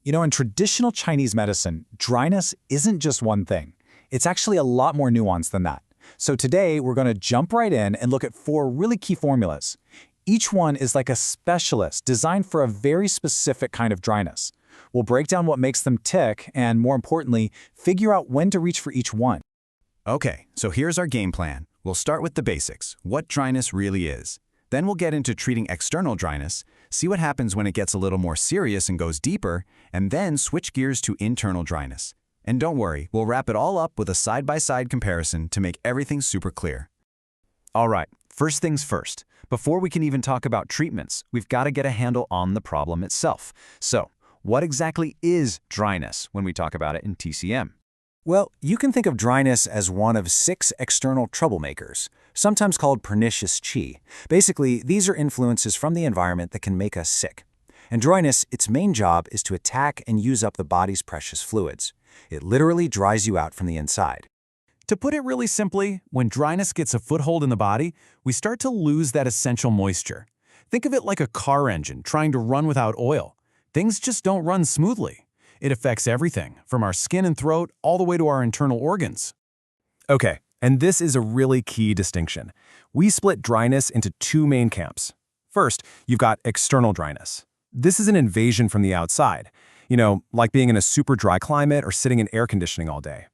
You know, in traditional Chinese medicine, dryness isn't just one thing. It's actually a lot more nuanced than that. So today, we're going to jump right in and look at 4 really key formulas. Each one is like a specialist designed for a very specific kind of dryness. We'll break down what makes them tick and, more importantly, figure out when to reach for each one. Okay, so here's our game plan. We'll start with the basics, what dryness really is. Then we'll get into treating external dryness, see what happens when it gets a little more serious and goes deeper, and then switch gears to internal dryness. And don't worry, we'll wrap it all up with a side-by-side comparison to make everything super clear. All right, first things first. Before we can even talk about treatments, we've got to get a handle on the problem itself. So, what exactly is dryness when we talk about it in TCM? Well, you can think of dryness as one of 6 external troublemakers, sometimes called pernicious qi. Basically, these are influences from the environment that can make us sick. And dryness, its main job is to attack and use up the body's precious fluids. It literally dries you out from the inside. To put it really simply, when dryness gets a foothold in the body, we start to lose that essential moisture. Think of it like a car engine trying to run without oil. Things just don't run smoothly. It affects everything, from our skin and throat all the way to our internal organs. Okay, and this is a really key distinction. We split dryness into 2 main camps. First, you've got external dryness. This is an invasion from the outside, like being in a super dry climate or sitting in air conditioning all day.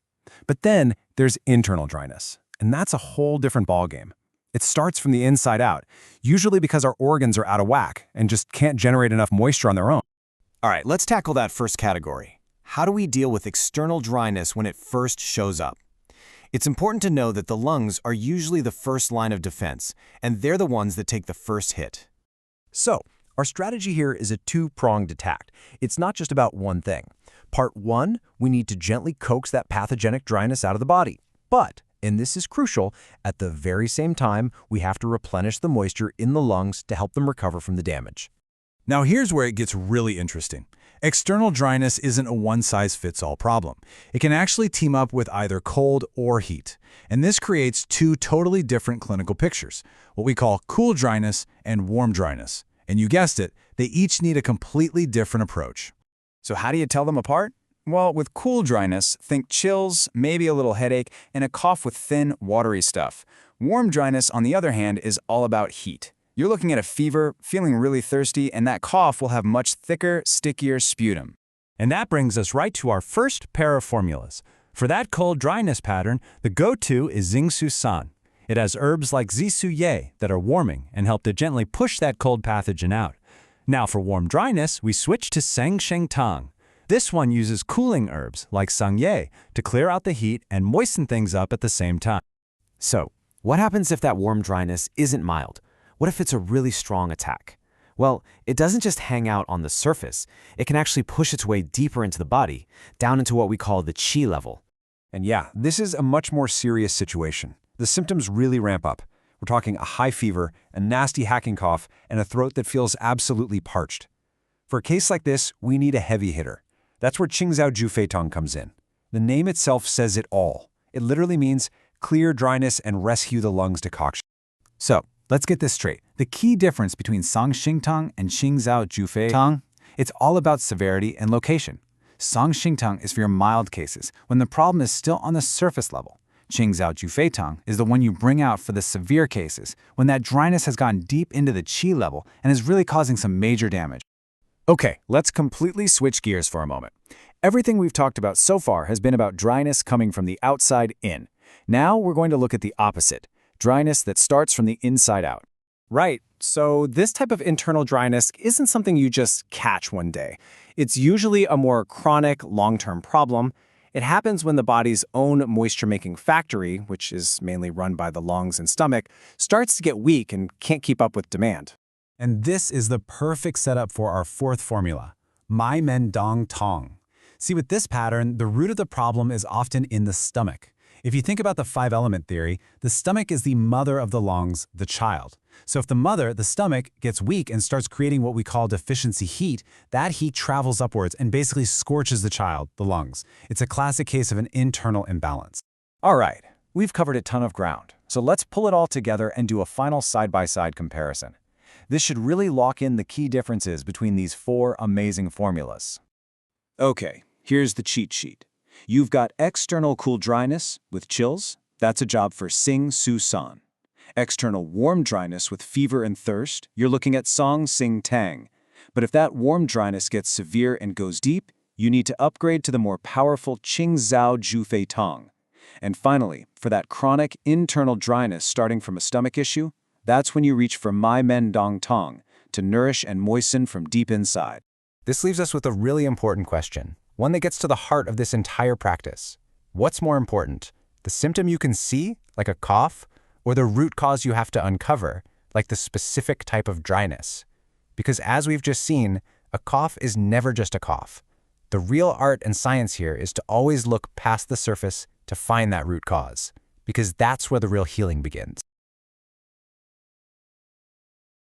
But then there's internal dryness, and that's a whole different ballgame. It starts from the inside out, usually because our organs are out of whack and just can't generate enough moisture on their own. All right, let's tackle that first category. How do we deal with external dryness when it first shows up? It's important to know that the lungs are usually the first line of defense, and they're the ones that take the first hit. So, our strategy here is a 2-pronged attack. It's not just about one thing. Part 1, we need to gently coax that pathogenic dryness out of the body. But, and this is crucial, at the very same time, we have to replenish the moisture in the lungs to help them recover from the damage. Now here's where it gets really interesting. External dryness isn't a one-size-fits-all problem. It can actually team up with either cold or heat. And this creates 2 totally different clinical pictures, what we call cool dryness and warm dryness. And you guessed it, they each need a completely different approach. So how do you tell them apart? Well, with cool dryness, think chills, maybe a little headache, and a cough with thin, watery stuff. Warm dryness, on the other hand, is all about heat. You're looking at a fever, feeling really thirsty, and that cough will have much thicker, stickier sputum. And that brings us right to our first pair of formulas. For that cold dryness pattern, the go-to is Xingsu San. It has herbs like Zisu Ye that are warming and help to gently push that cold pathogen out. Now for warm dryness, we switch to Sang Sheng Tang. This one uses cooling herbs like Sang Ye to clear out the heat and moisten things up at the same time. So, what happens if that warm dryness isn't mild? What if it's a really strong attack? Well, it doesn't just hang out on the surface. It can actually push its way deeper into the body, down into what we call the qi level. And yeah, this is a much more serious situation. The symptoms really ramp up. We're talking a high fever, a nasty hacking cough, and a throat that feels absolutely parched. For a case like this, we need a heavy hitter. That's where Qingzhao Jufeitong comes in. The name itself says it all. It literally means clear dryness and rescue the lungs decoction. So, let's get this straight. The key difference between Sang Sheng Tang and Qingzhao Jufeitong, it's all about severity and location. Sang Sheng Tang is for your mild cases, when the problem is still on the surface level. Qingzhao Jufeitong is the one you bring out for the severe cases, when that dryness has gone deep into the qi level and is really causing some major damage. Okay, let's completely switch gears for a moment. Everything we've talked about so far has been about dryness coming from the outside in. Now we're going to look at the opposite, dryness that starts from the inside out. Right, so this type of internal dryness isn't something you just catch one day. It's usually a more chronic, long-term problem. It happens when the body's own moisture-making factory, which is mainly run by the lungs and stomach, starts to get weak and can't keep up with demand. And this is the perfect setup for our 4th formula, Mai Men Dong Tong. See, with this pattern, the root of the problem is often in the stomach. If you think about the 5-element theory, the stomach is the mother of the lungs, the child. So if the mother, the stomach, gets weak and starts creating what we call deficiency heat, that heat travels upwards and basically scorches the child, the lungs. It's a classic case of an internal imbalance. All right, we've covered a ton of ground, so let's pull it all together and do a final side-by-side comparison. This should really lock in the key differences between these 4 amazing formulas. Okay, here's the cheat sheet. You've got external cool dryness with chills. That's a job for Sing Su San. External warm dryness with fever and thirst. You're looking at Song Sing Tang. But if that warm dryness gets severe and goes deep, you need to upgrade to the more powerful Qing Zhao Ju Fei Tong. And finally, for that chronic internal dryness starting from a stomach issue, that's when you reach for My Men Dong Tong to nourish and moisten from deep inside. This leaves us with a really important question, one that gets to the heart of this entire practice. What's more important, the symptom you can see, like a cough, or the root cause you have to uncover, like the specific type of dryness? Because as we've just seen, a cough is never just a cough. The real art and science here is to always look past the surface to find that root cause, because that's where the real healing begins.